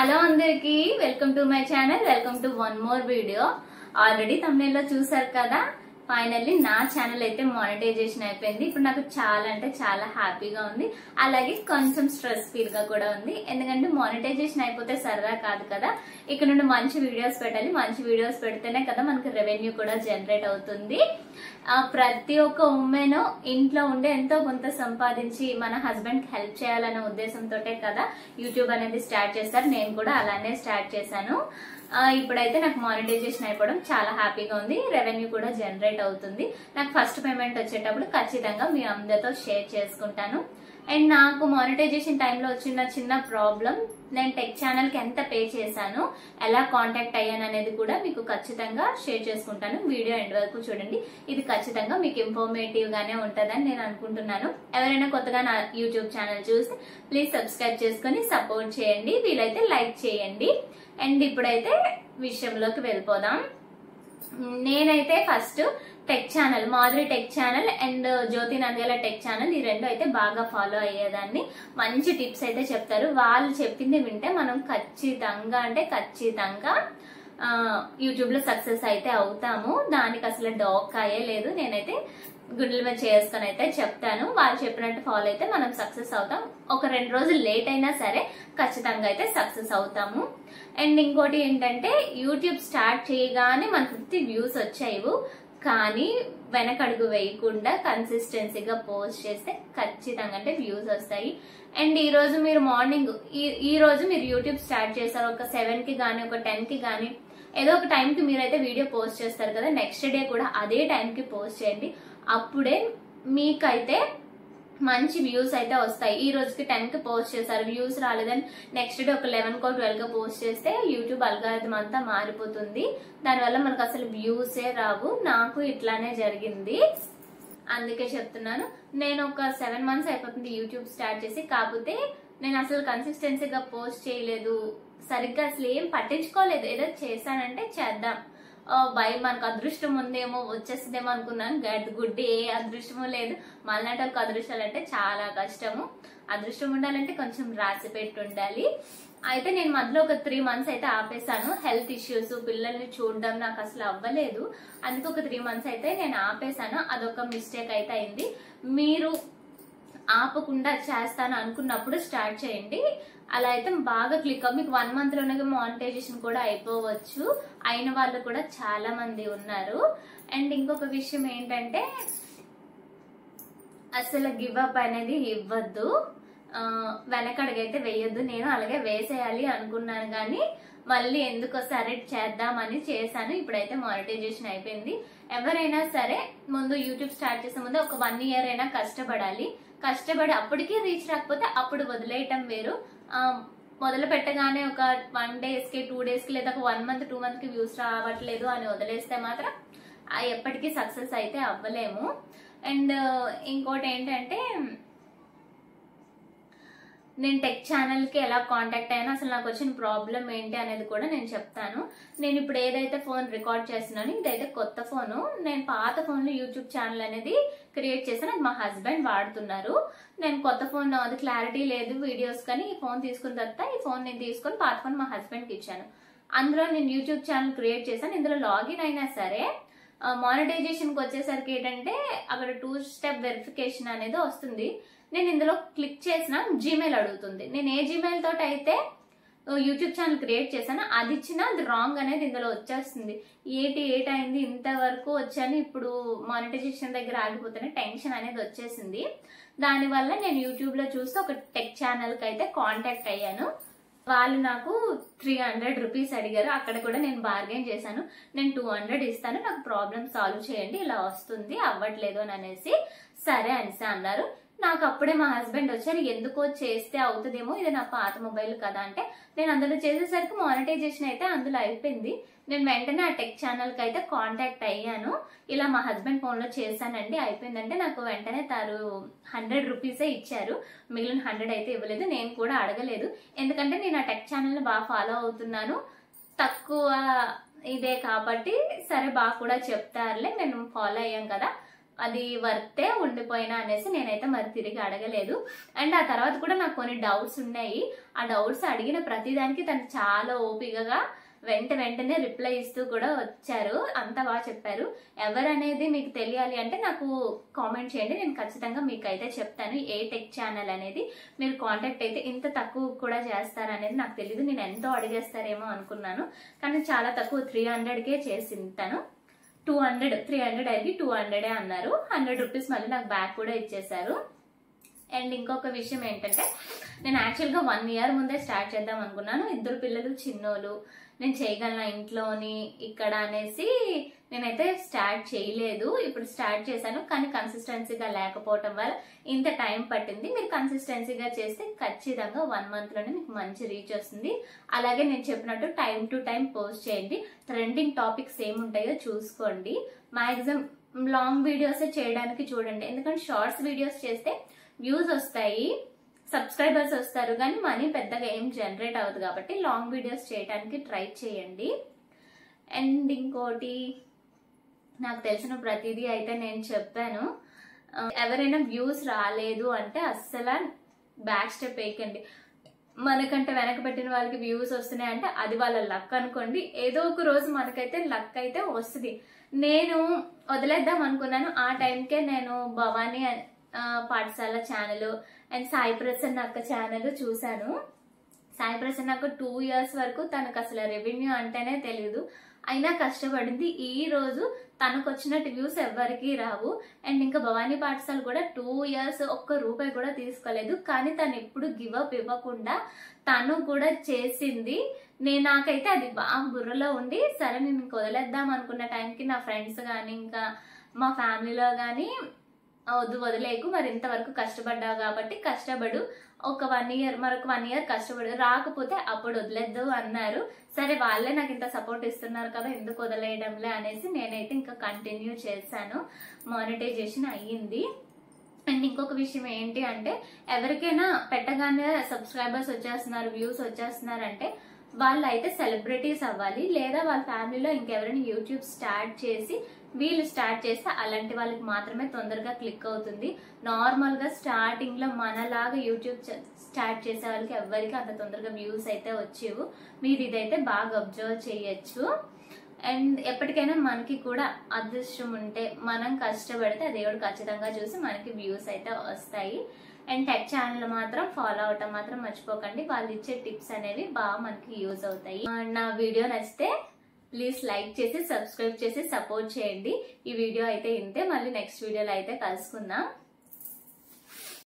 Hello అందరికి welcome to my channel welcome to one more video. Already thumbnail లో చూసారు కదా, ఫైనల్లీ నా ఛానల్ అయితే మానిటైజేషన్ అయిపోయింది. ఇప్పుడు నాకు చాలా అంటే చాలా హ్యాపీగా ఉంది, అలాగే కొంచెం స్ట్రెస్ ఫీల్ గా కూడా ఉంది. ఎందుకంటే మానిటైజేషన్ అయిపోతే సరదా కాదు కదా, ఇక్కడ నుండి మంచి వీడియోస్ పెట్టాలి. మంచి వీడియోస్ పెడితేనే కదా మనకి రెవెన్యూ కూడా జనరేట్ అవుతుంది. ప్రతి ఒక్క ఉమెన్ ఇంట్లో ఉండే ఎంతో కొంత సంపాదించి మన హస్బెండ్ కి హెల్ప్ చేయాలనే ఉద్దేశంతో కదా యూట్యూబ్ అనేది స్టార్ట్ చేస్తారు. నేను కూడా అలానే స్టార్ట్ చేశాను. ఇప్పుడైతే నాకు మానిటైజేషన్ అయిపోవడం చాలా హ్యాపీగా ఉంది. రెవెన్యూ కూడా జనరేట్ అవుతుంది. నాకు ఫస్ట్ పేమెంట్ వచ్చేటప్పుడు ఖచ్చితంగా మీ అందరితో షేర్ చేసుకుంటాను. అండ్ నాకు మానిటైజేషన్ టైంలో వచ్చిన చిన్న ప్రాబ్లం, నేను టెక్ ఛానల్ కి ఎంత పే చేశాను, ఎలా కాంటాక్ట్ అయ్యాను అనేది కూడా మీకు ఖచ్చితంగా షేర్ చేసుకుంటాను. వీడియో ఎండ్ వరకు చూడండి. ఇది ఖచ్చితంగా మీకు ఇన్ఫర్మేటివ్ గానే ఉంటుందని నేను అనుకుంటున్నాను. ఎవరైనా కొత్తగా నా యూట్యూబ్ ఛానల్ చూస్తే ప్లీజ్ సబ్స్క్రైబ్ చేసుకుని సపోర్ట్ చేయండి, వీలైతే లైక్ చేయండి. అండ్ ఇప్పుడైతే విషయంలోకి వెళ్ళిపోదాం. నేనైతే first tech channel, Madhuri tech channel and Jyothi Nandyala tech channel, ఈ రెండు అయితే బాగా ఫాలో అయ్యేదాన్ని. మంచి టిప్స్ అయితే చెప్తారు. వాళ్ళు చెప్పింది వింటే మనం ఖచ్చితంగా అంటే ఖచ్చితంగా యూట్యూబ్ లో సక్సెస్ అయితే అవుతాము. దానికి అసలు డోకాయే లేదు. నేనైతే గుండెల మీద చేసుకుని అయితే చెప్తాను. వాళ్ళు చెప్పినట్టు ఫాలో అయితే మనం సక్సెస్ అవుతాం. ఒక 2 రోజులు లేట్ అయినా సరే ఖచ్చితంగా అయితే సక్సెస్ అవుతాము. అండ్ ఇంకోటి ఏంటంటే, యూట్యూబ్ స్టార్ట్ చేయగానే మనకు 50 వ్యూస్ వచ్చాయి, కానీ వెనకడుగు వేయకుండా కన్సిస్టెన్సీగా పోస్ట్ చేస్తే ఖచ్చితంగా అంటే వ్యూస్ వస్తాయి. అండ్ ఈ రోజు మీరు మార్నింగ్ ఈ రోజు మీరు యూట్యూబ్ స్టార్ట్ చేస్తారు, ఒక 7 కి గానీ ఒక 10 కి గానీ ఏదో ఒక టైం కి మీరైతే వీడియో పోస్ట్ చేస్తారు కదా, నెక్స్ట్ డే కూడా అదే టైం కి పోస్ట్ చేయండి. అప్పుడే మీకైతే మంచి వ్యూస్ అయితే వస్తాయి. ఈ రోజుకి 10 కి పోస్ట్ చేశారు, వ్యూస్ రాలేదని నెక్స్ట్ డే ఒక 11 కో 12 కో పోస్ట్ చేస్తే యూట్యూబ్ అల్గారిథం అంతా మారిపోతుంది. దానివల్ల మనకు అసలు వ్యూసే రావు. నాకు ఇట్లానే జరిగింది, అందుకే చెప్తున్నాను. నేను ఒక 7 మంత్స్ అయిపోతుంది యూట్యూబ్ స్టార్ట్ చేసి, కాకపోతే నేను అసలు కన్సిస్టెన్సీగా పోస్ట్ చేయలేదు, సరిగ్గా అసలు ఏం పట్టించుకోలేదు. ఏదో చేశానంటే చేద్దాం, మనకు అదృష్టం ఉందేమో వచ్చేస్తుందేమో అనుకున్నాను. గుడ్డి ఏ అదృష్టమో లేదు. మళ్ళీ అదృష్టాలు అంటే చాలా కష్టము. అదృష్టం ఉండాలంటే కొంచెం రాసి పెట్టి ఉండాలి. అయితే నేను మధ్యలో ఒక 3 మంత్స్ అయితే ఆపేశాను. హెల్త్ ఇష్యూస్, పిల్లల్ని చూడడం నాకు అసలు అవ్వలేదు. అందుకే ఒక 3 మంత్స్ అయితే నేను ఆపేశాను. అదొక మిస్టేక్ అయితే అయింది. మీరు ఆపకుండా చేస్తాను అనుకున్నప్పుడు స్టార్ట్ చేయండి. అలా అయితే బాగా క్లిక్ అవ్వ, మీకు 1 మంత్ లోనే మానిటైజేషన్ కూడా అయిపోవచ్చు. అయిన వాళ్ళు కూడా చాలా మంది ఉన్నారు. అండ్ ఇంకొక విషయం ఏంటంటే, అసలు గివ్ అప్ అనేది ఇవ్వద్దు, వెనకడుగైతే వేయొద్దు. నేను అలాగే వేసేయాలి అనుకున్నాను, కానీ మళ్ళీ ఎందుకో సరే చేద్దామని చేశాను. ఇప్పుడైతే మానిటైజేషన్ అయిపోయింది. ఎవరైనా సరే ముందు యూట్యూబ్ స్టార్ట్ చేసే ముందు ఒక 1 ఇయర్ అయినా కష్టపడాలి. కష్టపడి అప్పటికే రీచ్ రాకపోతే అప్పుడు వదిలేయటం వేరు. మొదలు పెట్టగానే ఒక 1 days కి 2 days కి లేదా ఒక 1 month 2 month కి వ్యూస్ రావట్లేదు అని వదిలేస్తే మాత్రం ఎప్పటికీ సక్సెస్ అయితే అవ్వలేము. అండ్ ఇంకోటి ఏంటంటే, నేను టెక్ ఛానల్ కి ఎలా కాంటాక్ట్ అయ్యాను, అసలు నాకు వచ్చిన ప్రాబ్లం ఏంటి అనేది కూడా నేను చెప్తాను. నేను ఇప్పుడు ఏదైతే ఫోన్ రికార్డ్ చేస్తున్నానో ఇదైతే కొత్త ఫోను. నేను పాత ఫోన్ లో యూట్యూబ్ ఛానల్ అనేది క్రియేట్ చేశాను. అది మా హస్బెండ్ వాడుతున్నారు. నేను కొత్త ఫోన్, అది క్లారిటీ లేదు వీడియోస్, కానీ ఈ ఫోన్ తీసుకున్న తర్వాత ఈ ఫోన్ నేను తీసుకొని పాత ఫోన్ మా హస్బెండ్ కి ఇచ్చాను. అందులో నేను యూట్యూబ్ ఛానల్ క్రియేట్ చేశాను. ఇందులో లాగిన్ అయినా సరే మానిటైజేషన్ కి వచ్చేసరికి ఏంటంటే, అక్కడ 2 step వెరిఫికేషన్ అనేది వస్తుంది. నేను ఇందులో క్లిక్ చేసిన జీమెయిల్ అడుగుతుంది. నేను ఏ జీమెయిల్ తోటి అయితే యూట్యూబ్ ఛానల్ క్రియేట్ చేశాను అది ఇచ్చినా అది రాంగ్ అనేది ఇందులో వచ్చేస్తుంది. ఏటి అయింది, ఇంతవరకు వచ్చాను, ఇప్పుడు మానిటైజేషన్ దగ్గర ఆగిపోతేనే టెన్షన్ అనేది వచ్చేసింది. దానివల్ల నేను యూట్యూబ్ లో చూస్తే ఒక టెక్ ఛానల్ కి అయితే కాంటాక్ట్ అయ్యాను. వాళ్ళు నాకు 300 రూపీస్ అడిగారు. అక్కడ కూడా నేను బార్గెన్ చేశాను. నేను 200 ఇస్తాను, నాకు ప్రాబ్లమ్ సాల్వ్ చేయండి, ఇలా వస్తుంది అవ్వట్లేదు అని అనేసి సరే అనేసి అన్నారు. నాకు అప్పుడే మా హస్బెండ్ వచ్చారు. ఎందుకో చేస్తే అవుతుందేమో, ఇది నా పాత మొబైల్ కదా అంటే, నేను అందులో చేసేసరికి మానిటైజేషన్ అయితే అందులో అయిపోయింది. నేను వెంటనే ఆ టెక్ ఛానల్ కి అయితే కాంటాక్ట్ అయ్యాను. ఇలా మా హస్బెండ్ ఫోన్ లో చేశానండి, అయిపోయిందంటే నాకు వెంటనే తారు 100 రూపీసే ఇచ్చారు. మిగిలిన 100 అయితే ఇవ్వలేదు. నేను కూడా అడగలేదు, ఎందుకంటే నేను ఆ టెక్ ఛానల్ ని బాగా ఫాలో అవుతున్నాను. తక్కువ ఇదే కాబట్టి సరే బాగా కూడా చెప్తారులే, మేము ఫాలో అయ్యాం కదా, అది వర్తే ఉండిపోయినా అనేసి నేనైతే మరి తిరిగి అడగలేదు. అండ్ ఆ తర్వాత కూడా నాకు కొన్ని డౌట్స్ ఉన్నాయి. ఆ డౌట్స్ అడిగిన ప్రతిదానికి తను చాలా ఓపికగా వెంటనే రిప్లై ఇస్తూ కూడా వచ్చారు. అంత బాగా చెప్పారు. ఎవరనేది మీకు తెలియాలి అంటే నాకు కామెంట్ చేయండి, నేను ఖచ్చితంగా మీకు అయితే చెప్తాను ఏ టెక్ ఛానల్ అనేది. మీరు కాంటాక్ట్ అయితే ఇంత తక్కువ కూడా చేస్తారనేది నాకు తెలియదు. నేను ఎంతో అడిగేస్తారేమో అనుకున్నాను, కానీ చాలా తక్కువ 300కే చేసింది తను. 300 అడిగి 200 అన్నారు. 100 రూపీస్ మళ్ళీ నాకు బ్యాక్ కూడా ఇచ్చేసారు. అండ్ ఇంకొక విషయం ఏంటంటే, నేను యాక్చువల్గా 1 ఇయర్ ముందే స్టార్ట్ చేద్దాం అనుకున్నాను. 2 పిల్లలు చిన్నోళ్ళు, నేను చేయగలనా ఇంట్లోని ఇక్కడ అనేసి నేనైతే స్టార్ట్ చేయలేదు. ఇప్పుడు స్టార్ట్ చేశాను, కానీ కన్సిస్టెన్సీగా లేకపోవటం వల్ల ఇంత టైం పట్టింది. మీరు కన్సిస్టెన్సీగా చేస్తే ఖచ్చితంగా 1 మంత్ లోనే మీకు మంచి రీచ్ వస్తుంది. అలాగే నేను చెప్పినట్టు టైం టు టైం పోస్ట్ చేయండి. ట్రెండింగ్ టాపిక్స్ ఏముంటాయో చూసుకోండి. మాక్సిమం లాంగ్ వీడియోస్ చేయడానికి చూడండి, ఎందుకంటే షార్ట్స్ వీడియోస్ చేస్తే వ్యూస్ వస్తాయి, సబ్స్క్రైబర్స్ వస్తారు, కానీ మనీ పెద్దగా ఏం జనరేట్ అవ్వదు. కాబట్టి లాంగ్ వీడియోస్ చేయడానికి ట్రై చేయండి. అండ్ ఇంకోటి, నాకు తెలిసిన ప్రతిదీ అయితే నేను చెప్పాను. ఎవరైనా వ్యూస్ రాలేదు అంటే అస్సలు బ్యాక్ స్టెప్ వేయకండి. మనకంటే వెనక పెట్టిన వాళ్ళకి వ్యూస్ వస్తున్నాయి అంటే అది వాళ్ళ లక్ అనుకోండి. ఏదో ఒక రోజు మనకైతే లక్ అయితే వస్తుంది. నేను వదిలేద్దాం అనుకున్నాను. ఆ టైంకే నేను భవానీ పాఠశాల ఛానల్ అండ్ సాయి ప్రసన్న అక్క ఛానల్ చూశాను. సాయి ప్రసన్న అక్క 2 ఇయర్స్ వరకు తనకు అసలు రెవెన్యూ అంటేనే తెలియదు, అయినా కష్టపడింది. ఈ రోజు తనకు వచ్చినట్టు వ్యూస్ ఎవ్వరికి రావు. అండ్ ఇంకా భవానీ పాఠశాల కూడా 2 ఇయర్స్ ఒక్క రూపాయి కూడా తీసుకోలేదు, కానీ తను ఎప్పుడు గివ్ అప్ ఇవ్వకుండా తను కూడా చేసింది. నాకైతే అది బాగా బుర్రలో ఉండి, సరే నేను ఇంక వదిలేద్దాం అనుకున్న టైంకి నా ఫ్రెండ్స్ కానీ ఇంకా మా ఫ్యామిలీలో కానీ వదిలేకు, మరి ఇంతవరకు కష్టపడ్డావు కాబట్టి కష్టపడు, ఒక 1 ఇయర్ మరొక 1 ఇయర్ కష్టపడు, రాకపోతే అప్పుడు వదిలేద్దు అన్నారు. సరే వాళ్ళే నాకు ఇంత సపోర్ట్ ఇస్తున్నారు కదా, ఎందుకు వదిలేయడంలే అనేసి నేనైతే ఇంకా కంటిన్యూ చేశాను. మానిటైజేషన్ అయ్యింది. అండ్ ఇంకొక విషయం ఏంటి అంటే, ఎవరికైనా పెట్టగానే సబ్స్క్రైబర్స్ వచ్చేస్తున్నారు, వ్యూస్ వచ్చేస్తున్నారు అంటే వాళ్ళు అయితే సెలబ్రిటీస్ అవ్వాలి, లేదా వాళ్ళ ఫ్యామిలీలో ఇంకెవరైనా యూట్యూబ్ స్టార్ట్ చేసి వీళ్ళు స్టార్ట్ చేస్తే అలాంటి వాళ్ళకి మాత్రమే తొందరగా క్లిక్ అవుతుంది. నార్మల్ గా స్టార్టింగ్ లో మనలాగా యూట్యూబ్ స్టార్ట్ చేసే వాళ్ళకి ఎవరికి అంత తొందరగా వ్యూస్ అయితే వచ్చేవు. మీరు ఇదైతే బాగా అబ్జర్వ్ చేయొచ్చు. అండ్ ఎప్పటికైనా మనకి కూడా అదృష్టం ఉంటే, మనం కష్టపడితే దేవుడు ఖచ్చితంగా చూసి మనకి వ్యూస్ అయితే వస్తాయి. అండ్ టెక్ ఛానల్ మాత్రం ఫాలో అవటం మాత్రం మర్చిపోకండి. వాళ్ళు ఇచ్చే టిప్స్ అనేవి బాగా మనకి యూజ్ అవుతాయి. నా వీడియో నచ్చితే ప్లీజ్ లైక్ చేసి సబ్స్క్రైబ్ చేసి సపోర్ట్ చేయండి. ఈ వీడియో అయితే ఇంతే, మళ్ళీ నెక్స్ట్ వీడియోలో అయితే కలుసుకుందాం.